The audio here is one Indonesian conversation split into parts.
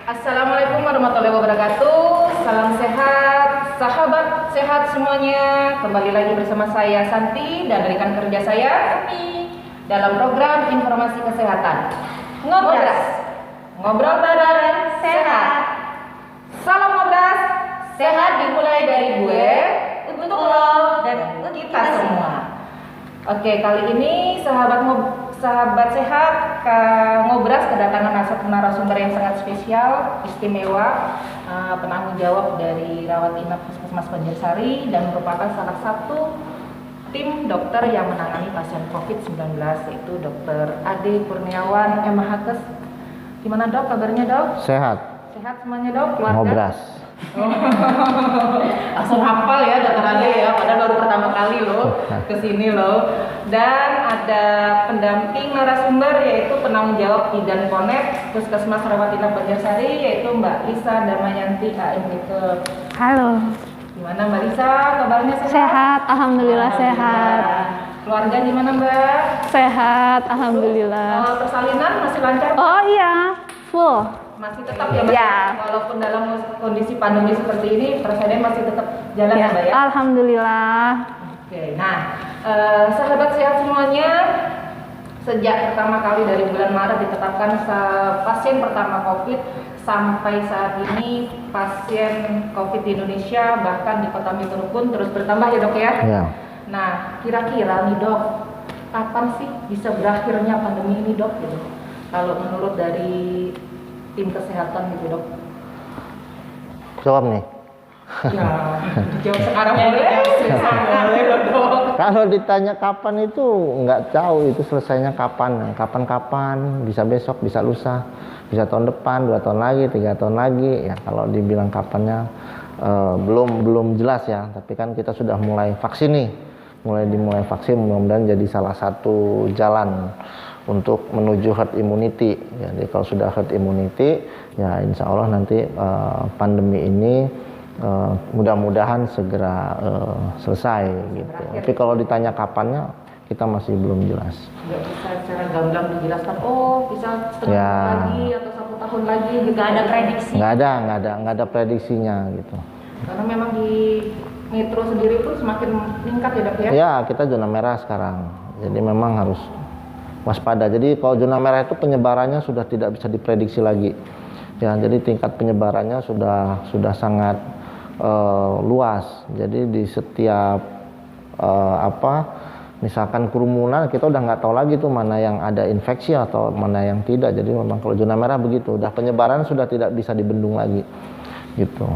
Assalamualaikum warahmatullahi wabarakatuh. Salam sehat, sahabat sehat semuanya. Kembali lagi bersama saya Santi dan rekan kerja saya Umi dalam program informasi kesehatan. Ngobras, ngobrol bareng sehat. Salam ngobras, sehat dimulai dari gue untuk lo dan kita semua. Oke, kali ini sahabat sehat ngobras kedatangan narasumber yang sangat spesial, istimewa, penanggung jawab dari rawat inap Puskesmas Banjarsari dan merupakan salah satu tim dokter yang menangani pasien COVID-19, yaitu Dr. Ade Kurniawan MHkes. Gimana dok, kabarnya dok? Sehat. Sehat semuanya dok, keluarga? Ngobras. Langsung hafal ya Dr. Ade ya, padahal baru pertama kali loh kesini loh. Dan ada pendamping narasumber yaitu penanggung jawab Bidan Ponet Puskesmas Rawat Inap Banjarsari, yaitu Mbak Lisa Damayanti AMK. Halo. Gimana Mbak Lisa, kabarnya sehat? Sehat, alhamdulillah sehat. Keluarga gimana Mbak? Sehat, alhamdulillah. Persalinan masih lancar? Oh iya, full. Masih tetap ya Mbak? Ya. Walaupun dalam kondisi pandemi seperti ini, persalinan masih tetap jalan ya Mbak ya? Alhamdulillah. Oke, nah sahabat sehat semuanya, sejak pertama kali dari bulan Maret ditetapkan pasien pertama COVID, sampai saat ini pasien COVID di Indonesia bahkan di Kota Mimoro pun terus bertambah ya dok ya? Ya. Nah, kira-kira nih dok, kapan sih bisa berakhirnya pandemi ini dok? Gitu. Kalau menurut dari tim kesehatan gitu dok? Jawab nih. Ya, jawab sekarang boleh? Boleh dok. Kalau ditanya kapan itu nggak tahu itu selesainya kapan. Kapan-kapan, bisa besok, bisa lusa, bisa tahun depan, 2 tahun lagi, 3 tahun lagi. Ya kalau dibilang kapannya belum jelas ya. Tapi kan kita sudah mulai vaksin nih, dimulai vaksin, mudah-mudahan jadi salah satu jalan untuk menuju herd immunity. Jadi kalau sudah herd immunity, ya insya Allah nanti pandemi ini mudah-mudahan segera selesai gitu. Tapi kalau ditanya kapannya, kita masih belum jelas. Nggak bisa secara gamblang dijelaskan, oh bisa setengah Ya. tahun lagi atau 1 tahun lagi, nggak ada prediksi. Nggak ada prediksinya gitu. Karena memang di Metro sendiri pun semakin meningkat ya dok ya? Ya, kita zona merah sekarang. Jadi memang harus waspada. Jadi kalau zona merah itu penyebarannya sudah tidak bisa diprediksi lagi. Ya, jadi tingkat penyebarannya sudah sangat luas. Jadi di setiap misalkan kerumunan, kita udah nggak tahu lagi tuh mana yang ada infeksi atau mana yang tidak. Jadi memang kalau zona merah begitu, udah penyebaran sudah tidak bisa dibendung lagi gitu.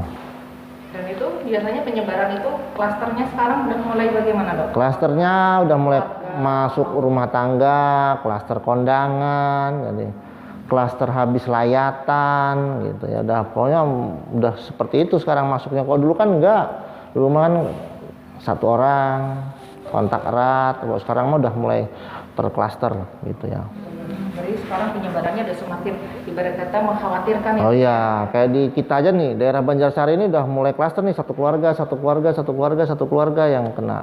Dan itu biasanya penyebaran itu klasternya sekarang udah mulai bagaimana dok? Klasternya udah mulai masuk rumah tangga, klaster kondangan, jadi klaster habis layatan gitu ya. Udah pokoknya udah seperti itu sekarang masuknya. Kalau dulu kan enggak, dulu kan 1 orang kontak erat. Kalau sekarang mah udah mulai per klaster gitu ya. Jadi sekarang penyebarannya udah semakin ibarat kata mengkhawatirkan ya? Oh iya, kayak di kita aja nih, daerah Banjarsari ini udah mulai klaster nih, satu keluarga yang kena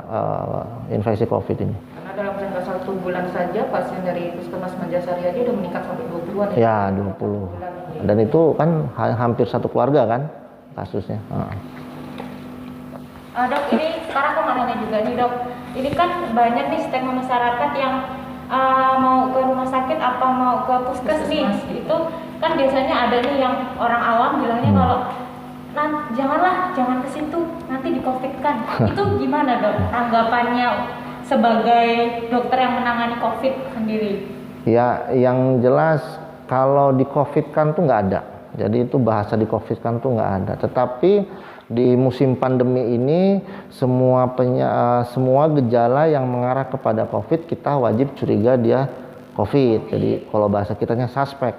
infeksi COVID ini. Karena dalam jangka 1 bulan saja pasien dari Puskesmas Banjarsari aja udah meningkat sampai 20-an ya? Ya, 20. Dan itu kan hampir satu keluarga kan kasusnya. Dok, ini sekarang aku mau nanya juga nih dok. Ini kan banyak nih stigma masyarakat yang mau ke rumah sakit apa mau ke puskes nih. Itu kan biasanya ada nih yang orang awam bilangnya kalau jangan ke situ, nanti di COVID kan. Itu gimana dok tanggapannya sebagai dokter yang menangani COVID sendiri? Ya, yang jelas kalau di COVID kan tuh nggak ada. Jadi itu bahasa di COVID kan tuh nggak ada. Tetapi di musim pandemi ini semua gejala yang mengarah kepada COVID kita wajib curiga dia COVID. Jadi kalau bahasa kitanya suspek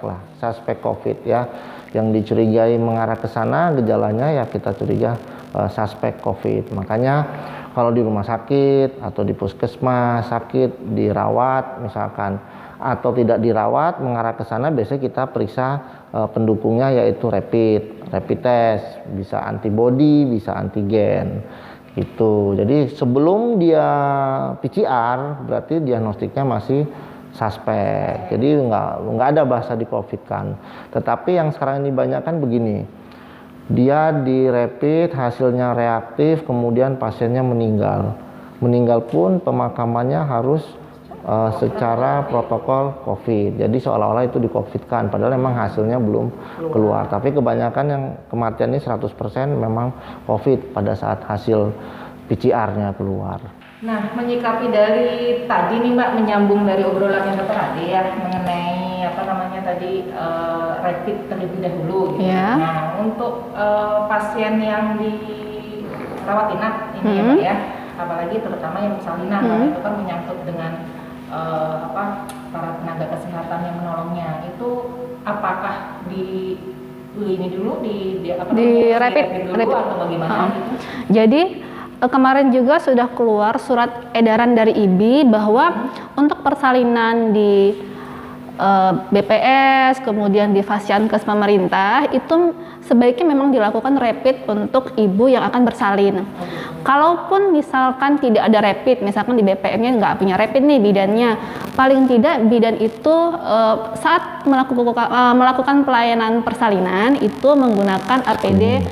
COVID ya. Yang dicurigai mengarah ke sana gejalanya ya kita curiga suspek COVID. Makanya kalau di rumah sakit atau di puskesmas sakit dirawat misalkan atau tidak dirawat mengarah ke sana biasanya kita periksa pendukungnya yaitu rapid test, bisa antibody, bisa antigen gitu. Jadi sebelum dia PCR berarti diagnostiknya masih suspek. Jadi nggak ada bahasa di COVID kan. Tetapi yang sekarang ini banyak kan begini, dia di rapid hasilnya reaktif, kemudian pasiennya meninggal. Meninggal pun pemakamannya harus secara protokol COVID. Jadi seolah-olah itu di COVID-kan, padahal memang hasilnya belum keluar. Tapi kebanyakan yang kematian ini 100% memang COVID pada saat hasil PCR-nya keluar. Nah, menyikapi dari tadi nih Mbak, menyambung dari obrolannya Dr. Ade ya mengenai apa namanya tadi rapid terlebih dahulu gitu. Ya. Nah, untuk pasien yang dirawat inap ini ya Mbak ya, apalagi terutama yang persalinan karena itu kan menyangkut dengan para tenaga kesehatan yang menolongnya, itu apakah di rapid dulu atau bagaimana gitu? Jadi kemarin juga sudah keluar surat edaran dari IBI bahwa untuk persalinan di BPS, kemudian di Fasiankes pemerintah itu sebaiknya memang dilakukan rapid untuk ibu yang akan bersalin. Kalaupun misalkan tidak ada rapid, misalkan di BPM-nya nggak punya rapid nih bidannya, paling tidak bidan itu saat melakukan pelayanan persalinan itu menggunakan APD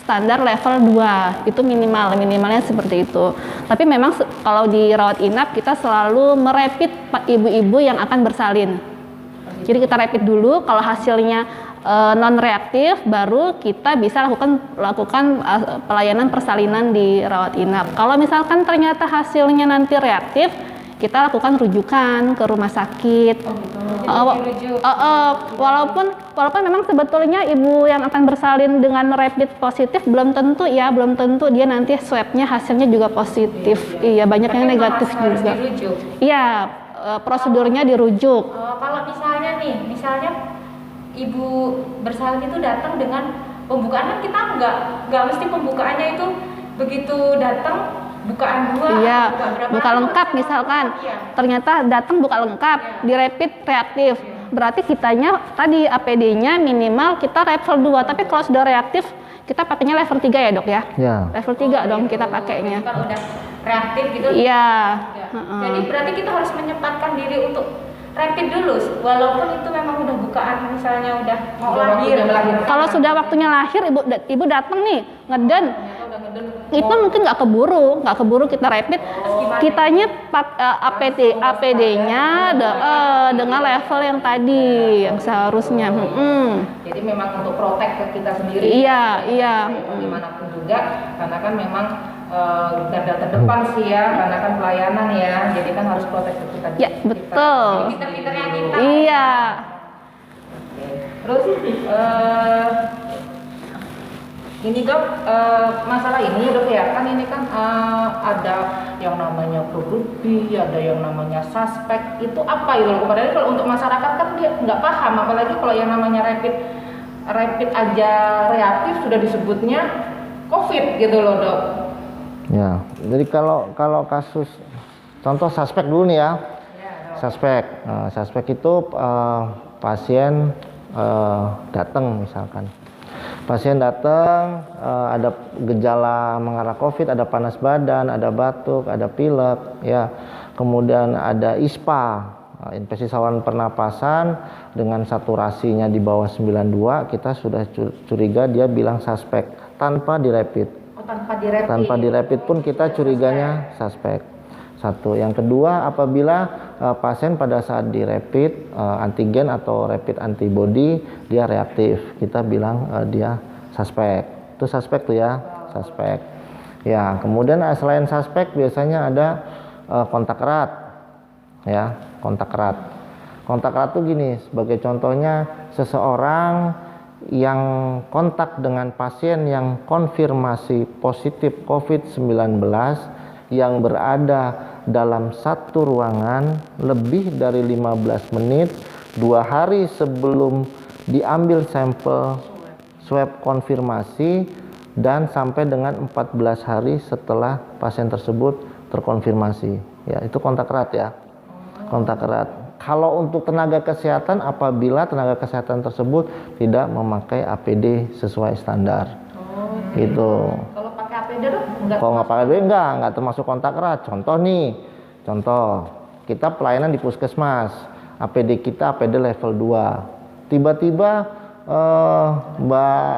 standar level 2, itu minimalnya seperti itu. Tapi memang kalau di rawat inap kita selalu merapid ibu-ibu yang akan bersalin. Jadi kita rapid dulu, kalau hasilnya non reaktif baru kita bisa lakukan pelayanan persalinan di rawat inap. Kalau misalkan ternyata hasilnya nanti reaktif, kita lakukan rujukan ke rumah sakit. Walaupun memang sebetulnya ibu yang akan bersalin dengan rapid positif belum tentu dia nanti swabnya hasilnya juga positif. Iya, banyak yang negatif juga. Iya, prosedurnya dirujuk. Kalau misalnya ibu bersalin itu datang dengan pembukaan, kan kita nggak mesti pembukaannya itu begitu datang bukaan 2. Iya, buka lengkap misalkan. Ternyata datang buka lengkap, di rapid reaktif. Berarti kitanya tadi APD-nya minimal kita level 2, tapi kalau sudah reaktif kita pakainya level 3 ya, Dok ya? Ya. Level 3 dong kita pakainya. Kan udah reaktif gitu. Iya. Jadi berarti kita harus menyempatkan diri untuk rapid dulu, walaupun itu memang udah bukaan, misalnya udah mau lahir. Kalau sudah waktunya lahir, ibu datang nih ngeden, itu mungkin nggak keburu kita rapid. Kitanya APD-nya dengan level yang tadi yang seharusnya. Jadi memang untuk protek ke kita sendiri. Iya. Dimanapun juga, karena kan memang garda terdepan sih ya, karena kan pelayanan ya, jadi kan harus protek ke kita. Ya, betul. Pinter-pinternya kita. Iya. Terus ini Dok, masalah ini Dok ya, kan ini kan ada yang namanya produktif, ada yang namanya suspek, itu apa itu? Padahal kalau untuk masyarakat kan dia nggak paham, apalagi kalau yang namanya rapid aja reaktif sudah disebutnya COVID gitu loh Dok. Ya, jadi kalau kasus contoh suspek dulu nih ya. Suspek itu pasien datang misalkan. Pasien datang ada gejala mengarah COVID, ada panas badan, ada batuk, ada pilek, ya. Kemudian ada ISPA, infeksi saluran pernapasan dengan saturasinya di bawah 92, kita sudah curiga dia bilang suspek tanpa dirapid. Tanpa dirapid pun kita curiganya suspek. Satu. Yang kedua, apabila pasien pada saat dirapid antigen atau rapid antibody dia reaktif, kita bilang dia suspek. Itu suspek tuh ya, suspek. Ya, kemudian selain suspek biasanya ada kontak erat. Ya, kontak erat. Kontak erat tuh gini, sebagai contohnya seseorang yang kontak dengan pasien yang konfirmasi positif COVID-19 yang berada dalam satu ruangan lebih dari 15 menit 2 hari sebelum diambil sampel swab konfirmasi dan sampai dengan 14 hari setelah pasien tersebut terkonfirmasi. Ya, itu kontak erat ya. Kontak erat. Kalau untuk tenaga kesehatan, apabila tenaga kesehatan tersebut tidak memakai APD sesuai standar, gitu. Kalau pakai APD Dok? Kalau nggak pakai APD nggak termasuk kontak erat. Contoh kita pelayanan di puskesmas, APD kita APD level 2. Tiba-tiba Mbak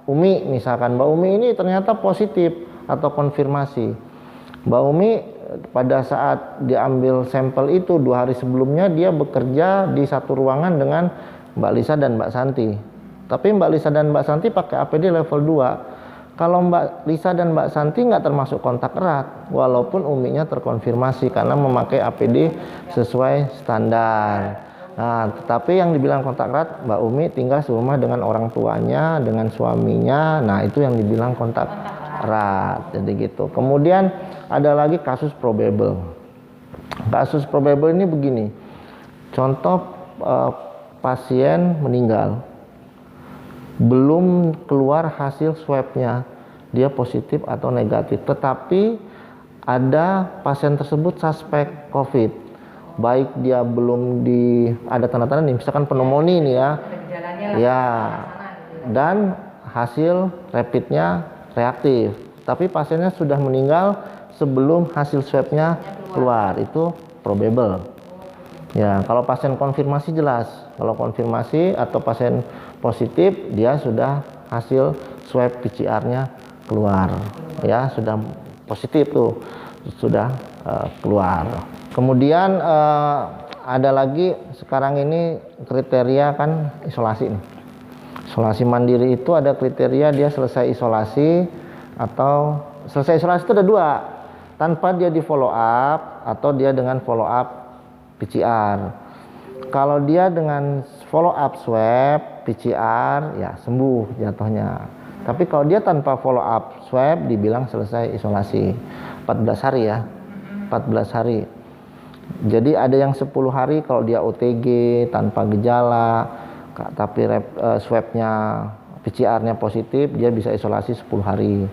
Umi misalkan, Mbak Umi ini ternyata positif atau konfirmasi. Mbak Umi pada saat diambil sampel itu 2 hari sebelumnya dia bekerja di satu ruangan dengan Mbak Lisa dan Mbak Santi. Tapi Mbak Lisa dan Mbak Santi pakai APD level 2. Kalau Mbak Lisa dan Mbak Santi nggak termasuk kontak erat, walaupun Uminya terkonfirmasi karena memakai APD sesuai standar. Nah, tetapi yang dibilang kontak erat, Mbak Umi tinggal serumah dengan orang tuanya, dengan suaminya. Nah, itu yang dibilang kontak erat. Jadi gitu. Kemudian ada lagi kasus probable. Kasus probable ini begini. Contoh pasien meninggal, belum keluar hasil swabnya, dia positif atau negatif, tetapi ada pasien tersebut suspek COVID, baik dia belum ada tanda-tanda nih, misalkan pneumonia nih ya, dan hasil rapidnya reaktif, tapi pasiennya sudah meninggal sebelum hasil swabnya keluar, itu probable. Ya, kalau pasien konfirmasi jelas. Kalau konfirmasi atau pasien positif, dia sudah hasil swab PCR-nya keluar. Ya, sudah positif tuh, sudah keluar. Kemudian ada lagi sekarang ini kriteria kan isolasi nih. Isolasi mandiri itu ada kriteria dia selesai isolasi atau selesai isolasi itu ada 2. Tanpa dia di follow up atau dia dengan follow up PCR. Kalau dia dengan follow up swab PCR ya sembuh jatuhnya. Tapi kalau dia tanpa follow up swab dibilang selesai isolasi 14 hari ya. 14 hari. Jadi ada yang 10 hari kalau dia OTG tanpa gejala, tapi swabnya PCR-nya positif, dia bisa isolasi 10 hari.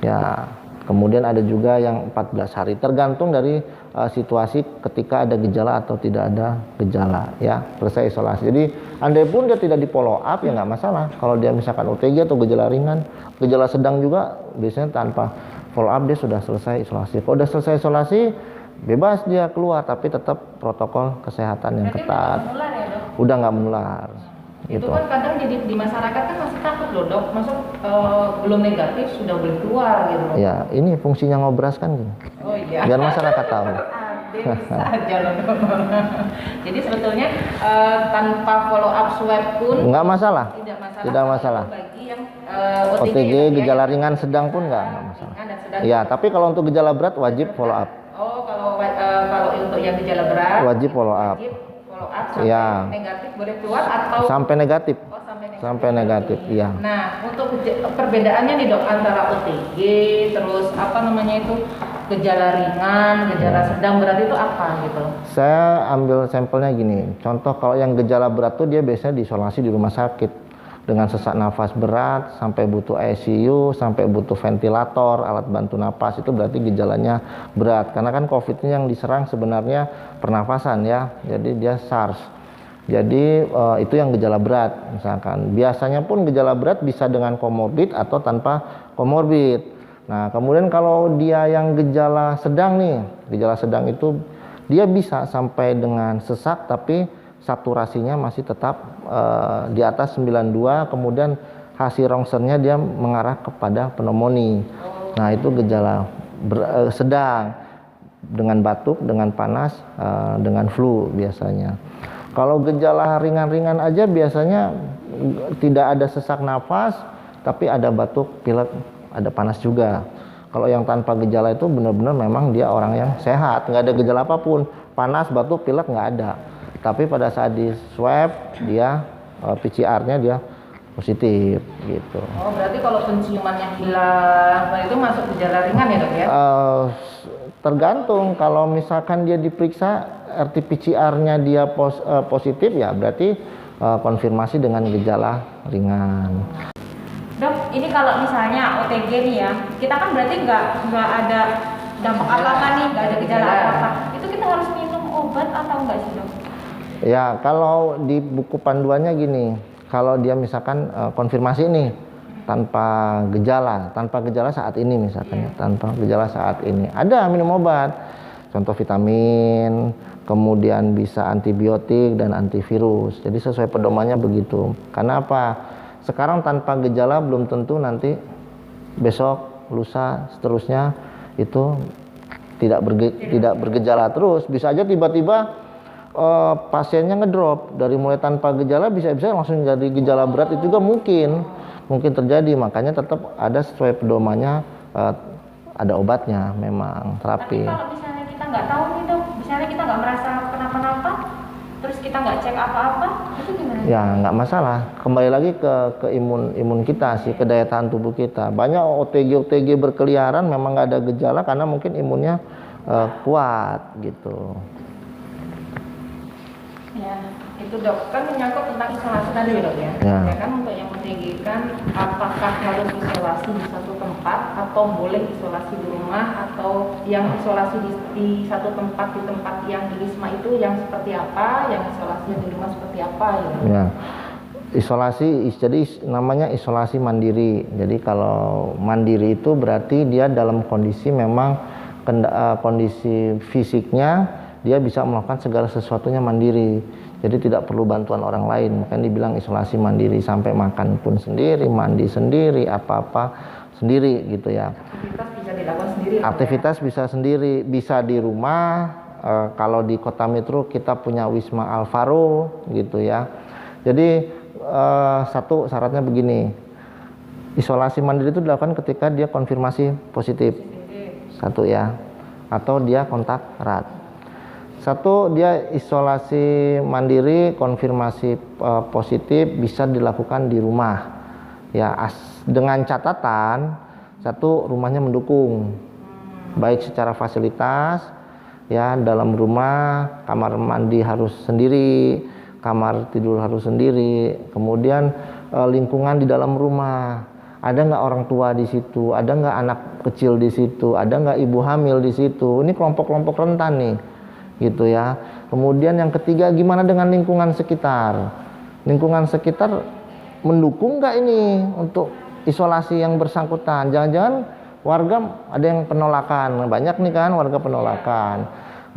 Ya. Kemudian ada juga yang 14 hari, tergantung dari situasi ketika ada gejala atau tidak ada gejala, ya, selesai isolasi. Jadi andai pun dia tidak di follow up ya nggak masalah. Kalau dia misalkan OTG atau gejala ringan, gejala sedang juga biasanya tanpa follow up dia sudah selesai isolasi. Kalau sudah selesai isolasi bebas dia keluar, tapi tetap protokol kesehatan yang ketat. Udah nggak menular. Itu Gitu. kan kadang jadi di masyarakat kan masih takut loh dok, masuk belum negatif sudah boleh keluar gitu loh. Ya, ini fungsinya ngobras kan gini. Oh iya. Biar masyarakat tahu. Bisa aja loh dok. Jadi sebetulnya tanpa follow up swab pun Nggak masalah. Tidak masalah. Bagi yang OTG gejala ringan sedang pun nggak masalah. Ya, tapi kalau untuk gejala berat wajib follow up. Oh, kalau untuk yang gejala berat Wajib follow up. Wajib follow up sampai Ya. negatif boleh keluar atau Sampai negatif. Oh, Sampai negatif, iya. Nah, untuk perbedaannya nih dok antara OTG terus apa namanya itu gejala ringan, gejala sedang berat itu apa gitu? Saya ambil sampelnya gini. Contoh kalau yang gejala berat tuh dia biasanya diisolasi di rumah sakit dengan sesak nafas berat sampai butuh ICU, sampai butuh ventilator, alat bantu napas, itu berarti gejalanya berat. Karena kan COVID ini yang diserang sebenarnya pernafasan ya. Jadi dia SARS. Jadi itu yang gejala berat misalkan. Biasanya pun gejala berat bisa dengan komorbid atau tanpa komorbid. Nah, kemudian kalau dia yang gejala sedang nih, gejala sedang itu dia bisa sampai dengan sesak tapi saturasinya masih tetap di atas 92, kemudian hasil rongsernya dia mengarah kepada pneumonia. Nah, itu gejala sedang dengan batuk, dengan panas, dengan flu biasanya. Kalau gejala ringan-ringan aja biasanya tidak ada sesak nafas, tapi ada batuk, pilek, ada panas juga. Kalau yang tanpa gejala itu benar-benar memang dia orang yang sehat, nggak ada gejala apapun, panas, batuk, pilek nggak ada. Tapi pada saat di swab dia PCR-nya dia positif gitu. Oh, berarti kalau penciumannya hilang, itu masuk gejala ringan ya dok ya? Tergantung, kalau misalkan dia diperiksa RT-PCR-nya dia positif ya berarti konfirmasi dengan gejala ringan. Dok, ini kalau misalnya OTG nih ya, kita kan berarti nggak ada dampak apa-apa nih, nggak ada gejala apa-apa. Itu kita harus minum obat atau enggak sih dok? Ya, kalau di buku panduannya gini, kalau dia misalkan konfirmasi nih tanpa gejala saat ini misalkan ya, tanpa gejala saat ini, ada minum obat. contoh vitamin, kemudian bisa antibiotik dan antivirus. Jadi sesuai pedomannya begitu. Karena apa? Sekarang tanpa gejala belum tentu nanti besok, lusa, seterusnya itu tidak bergejala terus. Bisa aja tiba-tiba pasiennya ngedrop dari mulai tanpa gejala bisa langsung jadi gejala berat, itu juga mungkin terjadi. Makanya tetap ada sesuai pedomannya, ada obatnya memang terapi. Tapi kalau misalnya kita nggak tahu nih dok, misalnya kita nggak merasa kenapa-napa, terus kita nggak cek apa-apa, itu gimana? Ya nggak masalah, kembali lagi ke imun kita sih, ke daya tahan tubuh kita. Banyak OTG berkeliaran memang nggak ada gejala karena mungkin imunnya kuat gitu. Ya, itu dok, kan menyangkut tentang isolasi tadi dok ya. Ya. Kan untuk yang OTG kan apakah harus isolasi di satu tempat atau boleh isolasi di rumah, atau yang isolasi di satu tempat, di tempat yang di Wisma itu yang seperti apa, yang isolasi di rumah seperti apa ya? Ya. Isolasi, jadi namanya isolasi mandiri. Jadi kalau mandiri itu berarti dia dalam kondisi memang kondisi fisiknya dia bisa melakukan segala sesuatunya mandiri, jadi tidak perlu bantuan orang lain. Makanya dibilang isolasi mandiri, sampai makan pun sendiri, mandi sendiri, apa-apa sendiri gitu ya. Aktivitas bisa dilakukan sendiri. Aktivitas bisa sendiri, bisa di rumah. Kalau di Kota Metro kita punya Wisma Alvaro gitu ya. Jadi satu syaratnya begini, isolasi mandiri itu dilakukan ketika dia konfirmasi positif, satu ya, atau dia kontak erat. Satu, dia isolasi mandiri konfirmasi positif bisa dilakukan di rumah ya, dengan catatan satu, rumahnya mendukung baik secara fasilitas ya, dalam rumah kamar mandi harus sendiri, kamar tidur harus sendiri, kemudian lingkungan di dalam rumah, ada nggak orang tua di situ, ada nggak anak kecil di situ, ada nggak ibu hamil di situ, ini kelompok-kelompok rentan nih gitu ya. Kemudian yang ketiga, gimana dengan lingkungan sekitar? Lingkungan sekitar mendukung nggak ini untuk isolasi yang bersangkutan? Jangan-jangan warga ada yang penolakan, banyak nih kan warga penolakan.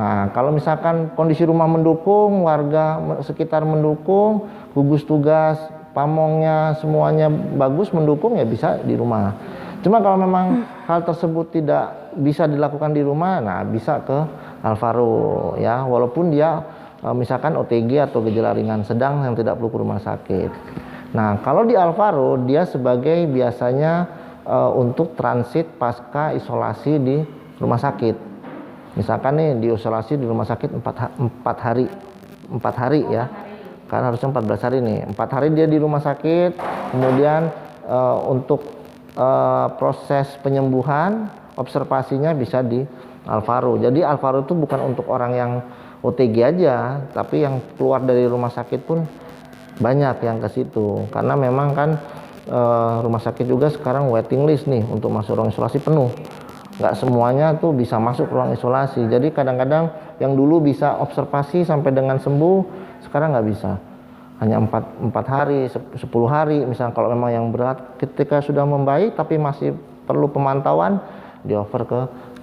Nah, kalau misalkan kondisi rumah mendukung, warga sekitar mendukung, gugus tugas, pamongnya semuanya bagus mendukung, ya bisa di rumah. Cuma kalau memang hal tersebut tidak bisa dilakukan di rumah, nah bisa ke Alvaro ya, walaupun dia misalkan OTG atau gejala ringan sedang yang tidak perlu ke rumah sakit. Nah, kalau di Alvaro dia sebagai biasanya untuk transit pasca isolasi di rumah sakit. Misalkan nih diisolasi di rumah sakit 4 hari ya, kan harusnya 14 hari nih, 4 hari dia di rumah sakit, kemudian untuk proses penyembuhan observasinya bisa di Alvaro. Jadi Alvaro itu bukan untuk orang yang OTG aja, tapi yang keluar dari rumah sakit pun banyak yang ke situ, karena memang kan rumah sakit juga sekarang waiting list nih untuk masuk ruang isolasi penuh. Nggak semuanya tuh bisa masuk ruang isolasi. Jadi kadang-kadang yang dulu bisa observasi sampai dengan sembuh, sekarang nggak bisa. Hanya 4 hari, 10 hari misalnya kalau memang yang berat. Ketika sudah membaik tapi masih perlu pemantauan, di-over ke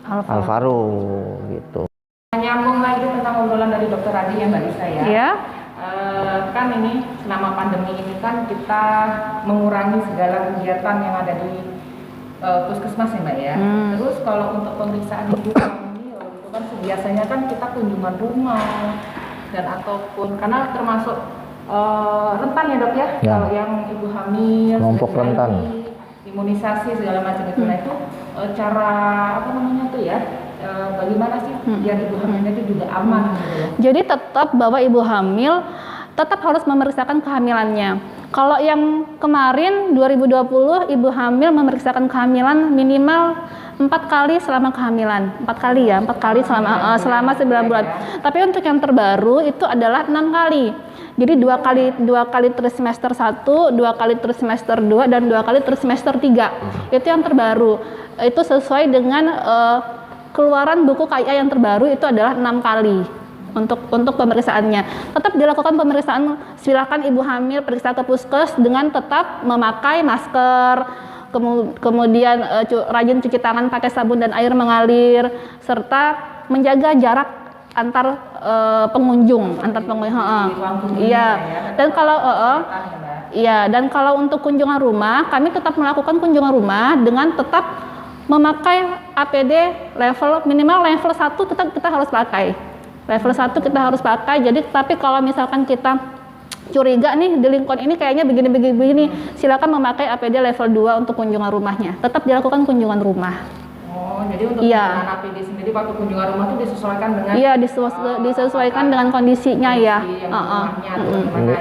Alvaro gitu. Nyambung lagi tentang obrolan dari Dokter Adi ya Mbak Lisa ya. Ya. Kan ini selama pandemi ini kan kita mengurangi segala kegiatan yang ada di puskesmas ya Mbak ya. Terus kalau untuk pemeriksaan ibu hamil itu kan biasanya kan kita kunjungan rumah dan ataupun karena termasuk rentan ya dok ya. Kalau yang ibu hamil, kelompok rentan, imunisasi segala macam itu, nah itu cara apa namanya tuh ya, bagaimana sih biar ibu hamilnya itu juga aman gitu ya. Jadi tetap bahwa ibu hamil tetap harus memeriksakan kehamilannya. Kalau yang kemarin 2020 ibu hamil memeriksakan kehamilan minimal 4 kali selama kehamilan, 4 kali selama 9 bulan. Tapi untuk yang terbaru itu adalah 6 kali. Jadi 2 kali trimester 1, 2 kali trimester 2, dan 2 kali trimester 3. Itu yang terbaru. Itu sesuai dengan keluaran buku KIA yang terbaru, itu adalah 6 kali untuk pemeriksaannya. Tetap dilakukan pemeriksaan, silakan ibu hamil periksa ke puskes dengan tetap memakai masker, kemudian rajin cuci tangan pakai sabun dan air mengalir, serta menjaga jarak antar pengunjung, antar pengunjung. Iya. Dan kalau iya, dan kalau untuk kunjungan rumah, kami tetap melakukan kunjungan rumah dengan tetap memakai APD minimal level 1 tetap kita harus pakai. Level 1 kita harus pakai. Jadi tapi kalau misalkan kita curiga nih di lingkungan ini kayaknya begini, silakan memakai APD level 2 untuk kunjungan rumahnya. Tetap dilakukan kunjungan rumah. Oh, jadi untuk penggunaan APD sendiri waktu kunjungan rumah itu disesuaikan dengan disesuaikan dengan kondisinya ya.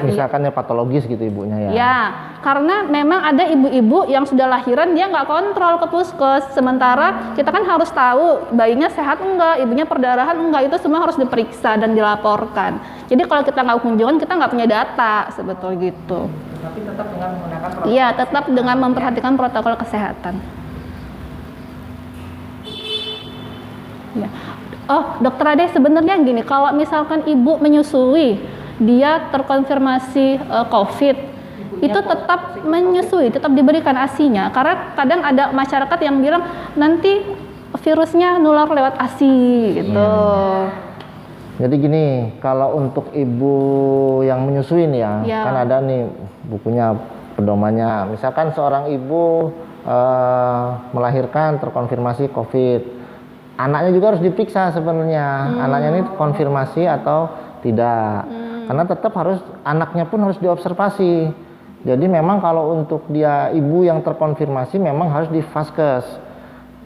Misalkan ya patologis gitu ibunya ya. Ya, karena memang ada ibu-ibu yang sudah lahiran dia nggak kontrol ke puskes. Sementara kita kan harus tahu bayinya sehat enggak, ibunya perdarahan enggak, itu semua harus diperiksa dan dilaporkan. Jadi kalau kita nggak kunjungan kita nggak punya data sebetulnya gitu. Tapi tetap dengan menggunakan protokol. Iya, tetap dengan memperhatikan protokol kesehatan. Ya. Oh, Dokter Ade, sebenarnya gini, kalau misalkan ibu menyusui, dia terkonfirmasi COVID, itu tetap menyusui, tetap diberikan ASI-nya. Karena kadang ada masyarakat yang bilang nanti virusnya nular lewat ASI gitu. Jadi gini, kalau untuk ibu yang menyusui nih ya, kan ada nih bukunya pedomannya. Misalkan seorang ibu melahirkan terkonfirmasi COVID. Anaknya juga harus diperiksa sebenarnya, anaknya ini konfirmasi atau tidak, karena tetap harus anaknya pun harus diobservasi. Jadi memang kalau untuk dia ibu yang terkonfirmasi memang harus di vaskes,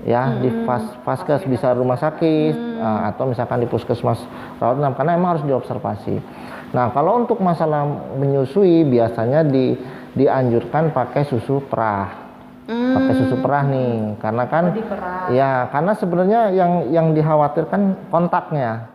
ya di vaskes bisa rumah sakit atau misalkan di puskesmas rawat inap, karena memang harus diobservasi. Nah kalau untuk masalah menyusui biasanya dianjurkan pakai susu perah. Pakai susu perah nih, karena kan ya karena sebenarnya yang dikhawatirkan kontaknya.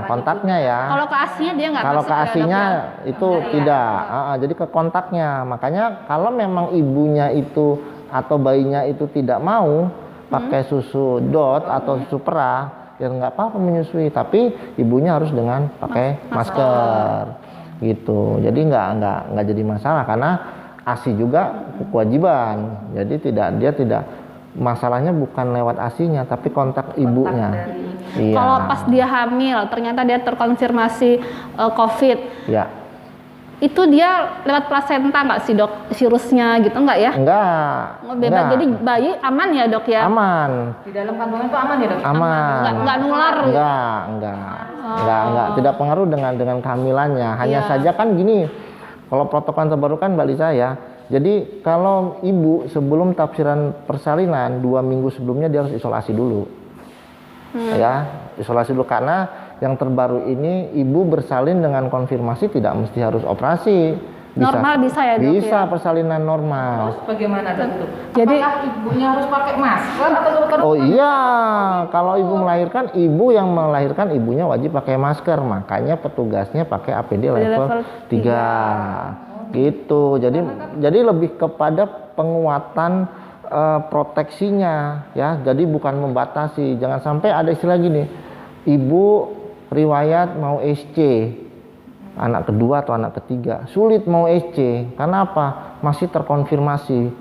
Kontaknya ya. Kalau ke ASI-nya dia nggak. Kalau ke ASI-nya itu tidak. Jadi ke kontaknya. Makanya kalau memang ibunya itu atau bayinya itu tidak mau pakai susu dot atau susu perah, ya nggak apa-apa menyusui. Tapi ibunya harus dengan pakai masker. Gitu. Jadi nggak jadi masalah karena ASI juga kewajiban, jadi dia tidak masalahnya bukan lewat ASI-nya tapi kontak ibunya. Iya. Kalau pas dia hamil ternyata dia terkonfirmasi COVID, ya. Itu dia lewat plasenta nggak sih dok virusnya gitu nggak ya? Enggak. Bebas, jadi bayi aman ya dok ya? Aman. Di dalam kandungan itu aman ya dok? Aman. Nggak nular? Enggak. Tidak pengaruh dengan kehamilannya. Hanya saja kan gini. Kalau protokol terbaru kan Mbak Lisa ya, jadi kalau ibu sebelum tafsiran persalinan 2 minggu sebelumnya dia harus isolasi dulu, ya isolasi dulu karena yang terbaru ini ibu bersalin dengan konfirmasi tidak mesti harus operasi, normal bisa ya dok? Bisa persalinan normal. Terus bagaimana dok itu? Jadi apakah ibunya harus pakai masker atau Oh iya, kalau ibu melahirkan, ibu yang melahirkan ibunya wajib pakai masker, makanya petugasnya pakai APD level 3. Gitu. Jadi lebih kepada penguatan proteksinya ya. Jadi bukan membatasi. Jangan sampai ada istilah gini. Ibu riwayat mau SC. Anak kedua atau anak ketiga sulit mau SC karena apa? Masih terkonfirmasi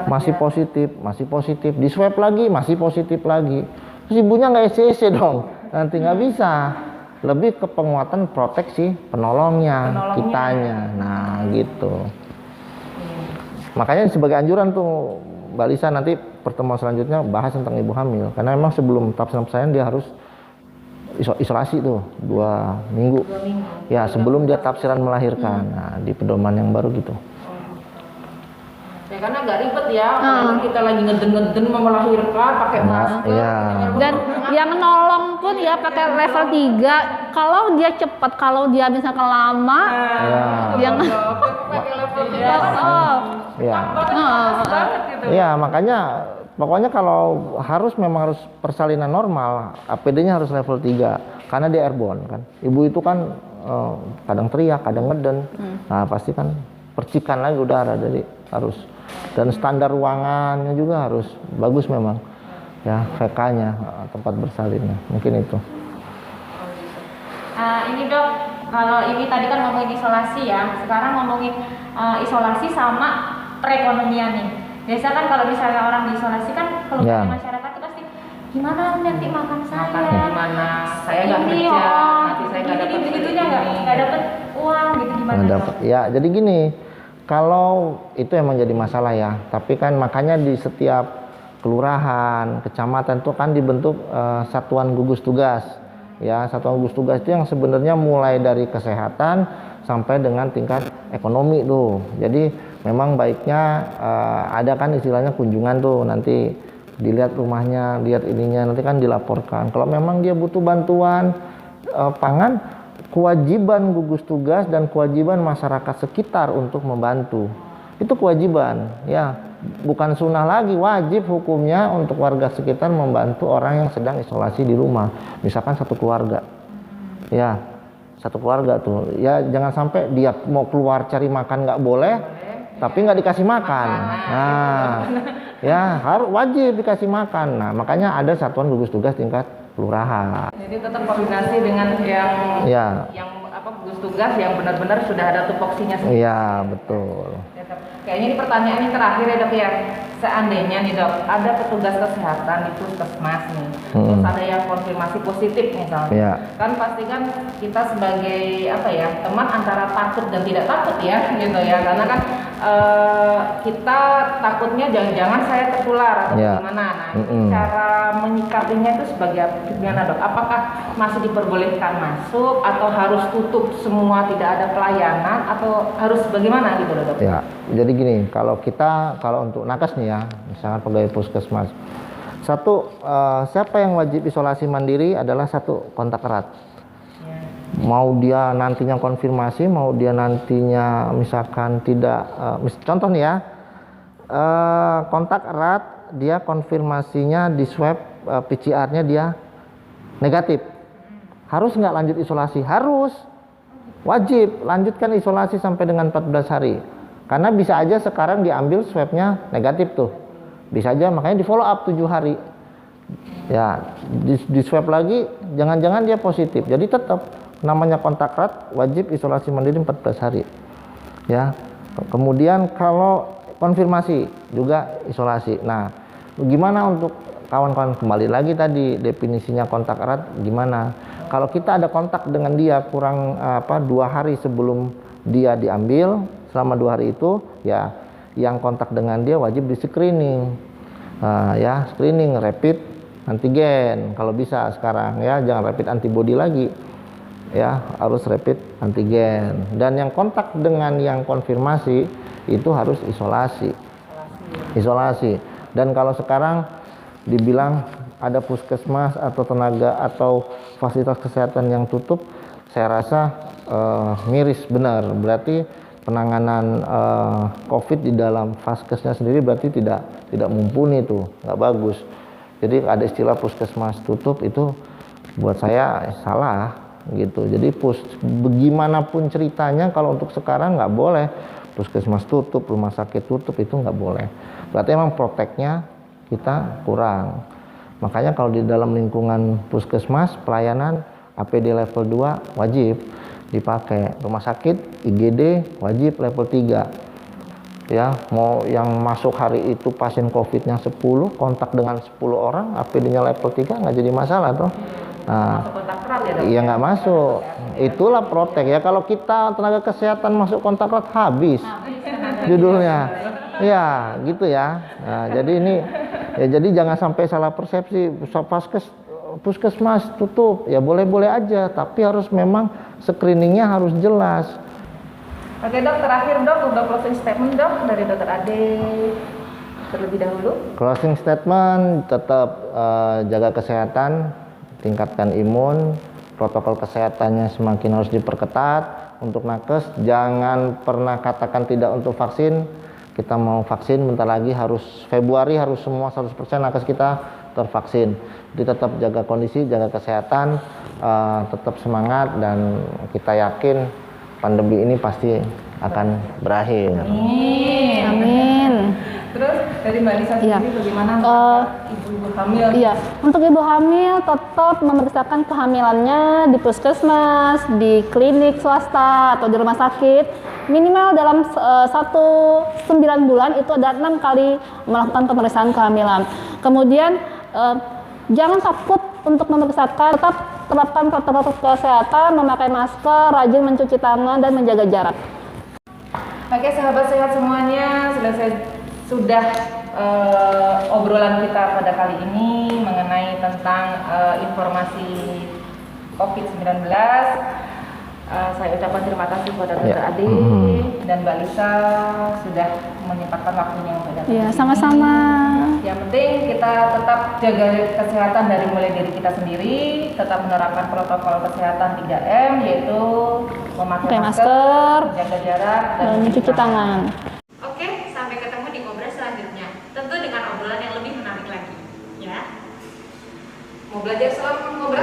masih positif, di swab lagi masih positif lagi, terus ibunya nggak SC dong, nanti nggak bisa. Lebih ke penguatan proteksi penolongnya. Kitanya, nah gitu. Makanya sebagai anjuran tuh Mbak Lisa, nanti pertemuan selanjutnya bahas tentang ibu hamil, karena memang sebelum tafsiran persalinan dia harus isolasi tuh 2 minggu. Ya sebelum dia tafsiran melahirkan. Nah di pedoman yang baru gitu. Ya karena agak ribet ya, apalagi kita lagi ngeden mau melahirkan pakai masker. Iya. Dan yang nolong pun ya pakai level 3. Kalau dia cepat, kalau dia misalkan lama, yang pakai level 3. Iya, makanya pokoknya kalau memang harus persalinan normal, APD-nya harus level 3 karena dia airborne kan. Ibu itu kan kadang teriak, kadang ngeden. Nah, pasti kan percikan lagi udara, jadi harus. Dan standar ruangannya juga harus bagus memang. Ya, VK-nya, tempat bersalinnya. Mungkin itu. Ini dok, kalau ini tadi kan ngomongin isolasi ya, sekarang ngomongin isolasi sama perekonomian nih. Biasa kan kalau misalnya orang diisolasi kan kalau masyarakat itu pasti gimana nanti makan saya? Makan gimana? Saya nggak Ini, kerja, oh, nanti saya nggak dapat gitu-gitunya nggak dapat uang gitu gimana? Nggak dapat. Ya, jadi gini, kalau itu emang jadi masalah ya. Tapi kan makanya di setiap kelurahan, kecamatan itu kan dibentuk satuan gugus tugas. Ya, satuan gugus tugas itu yang sebenarnya mulai dari kesehatan sampai dengan tingkat ekonomi tuh. Jadi memang baiknya ada kan istilahnya kunjungan tuh, nanti dilihat rumahnya, lihat ininya, nanti kan dilaporkan. Kalau memang dia butuh bantuan pangan, kewajiban gugus tugas dan kewajiban masyarakat sekitar untuk membantu. Itu kewajiban, ya, bukan sunnah lagi, wajib hukumnya untuk warga sekitar membantu orang yang sedang isolasi di rumah. Misalkan satu keluarga, ya, satu keluarga tuh, ya jangan sampai dia mau keluar cari makan nggak boleh, tapi nggak dikasih makan. Nah, ya harus wajib dikasih makan. Nah, makanya ada satuan gugus tugas tingkat kelurahan. Jadi tetap koordinasi dengan yang gugus tugas yang benar-benar sudah ada tupoksinya sendiri. Iya, betul. Kayaknya ini pertanyaan yang terakhir ya dok ya. Seandainya nih dok, ada petugas kesehatan di puskesmas nih, terus ada yang konfirmasi positif misalnya, kan pasti kan kita sebagai teman antara takut dan tidak takut ya, gitu ya, karena kan kita takutnya jangan-jangan saya tertular atau gimana. Nah, cara menyikapinya itu sebagai gimana dok? Apakah masih diperbolehkan masuk atau harus tutup semua, tidak ada pelayanan, atau harus bagaimana gitu dok? Ya, jadi gini, kalau untuk nakes nih ya, misalnya pegawai puskesmas, siapa yang wajib isolasi mandiri adalah satu kontak erat. Mau dia nantinya konfirmasi, mau dia nantinya misalkan tidak, contoh nih ya, kontak erat dia konfirmasinya di swab PCR-nya dia negatif, harus nggak lanjut isolasi? Harus, wajib lanjutkan isolasi sampai dengan 14 hari. Karena bisa aja sekarang diambil swabnya negatif tuh, bisa aja, makanya di follow up 7 hari. Ya, di swab lagi, jangan-jangan dia positif. Jadi tetap namanya kontak erat wajib isolasi mandiri 14 hari. Ya, kemudian kalau konfirmasi juga isolasi. Nah, gimana untuk kawan-kawan, kembali lagi tadi definisinya kontak erat gimana? Kalau kita ada kontak dengan dia kurang 2 hari sebelum dia diambil, selama 2 hari itu ya yang kontak dengan dia wajib di screening, ya screening rapid antigen kalau bisa sekarang ya, jangan rapid antibody lagi ya, harus rapid antigen. Dan yang kontak dengan yang konfirmasi itu harus isolasi. Dan kalau sekarang dibilang ada puskesmas atau tenaga atau fasilitas kesehatan yang tutup, saya rasa miris benar, berarti penanganan COVID di dalam vaskesnya sendiri berarti tidak mumpuni, itu nggak bagus. Jadi ada istilah puskesmas tutup, itu buat saya salah gitu. Jadi bagaimanapun ceritanya, kalau untuk sekarang nggak boleh puskesmas tutup, rumah sakit tutup, itu nggak boleh. Berarti emang proteknya kita kurang. Makanya kalau di dalam lingkungan puskesmas pelayanan APD level 2 wajib dipakai, rumah sakit IGD wajib level 3 ya. Mau yang masuk hari itu pasien COVID-nya 10, kontak dengan 10 orang, APD-nya level 3 nggak jadi masalah tuh. Nah, iya nggak masuk, itulah protek ya. Kalau kita tenaga kesehatan masuk kontak erat, habis judulnya ya gitu ya. Nah, jadi ini ya, jadi jangan sampai salah persepsi, puskesmas tutup ya boleh-boleh aja, tapi harus memang screeningnya harus jelas. Oke dok, terakhir dok, untuk closing statement dok dari dokter Ade terlebih dahulu. Closing statement, tetap jaga kesehatan, tingkatkan imun, protokol kesehatannya semakin harus diperketat. Untuk nakes jangan pernah katakan tidak untuk vaksin. Kita mau vaksin bentar lagi, harus Februari harus semua 100% nakes kita tervaksin. Jadi tetap jaga kondisi, jaga kesehatan, tetap semangat, dan kita yakin pandemi ini pasti akan berakhir. Amin. Amin. Terus dari Mbak Lisa sendiri bagaimana ibu-ibu hamil? Iya, untuk ibu hamil tetap memeriksakan kehamilannya di puskesmas, di klinik swasta atau di rumah sakit. Minimal dalam 9 bulan itu ada 6 kali melakukan pemeriksaan kehamilan. Kemudian Jangan takut untuk memeriksakan, tetap terapkan protokol kesehatan, memakai masker, rajin mencuci tangan, dan menjaga jarak. Oke, sahabat sehat semuanya, sudah obrolan kita pada kali ini mengenai tentang informasi COVID-19. Saya ucapkan terima kasih kepada Dr. Ade dan Mbak Lisa sudah menyempatkan waktunya untuk datang. Ya, sama-sama. Yang penting kita tetap jaga kesehatan dari mulai diri kita sendiri, tetap menerapkan protokol kesehatan 3M, yaitu memakai masker, menjaga jarak, dan mencuci tangan. Oke, sampai ketemu di ngobrol selanjutnya. Tentu dengan obrolan yang lebih menarik lagi, ya. Mau belajar selama ngobrol?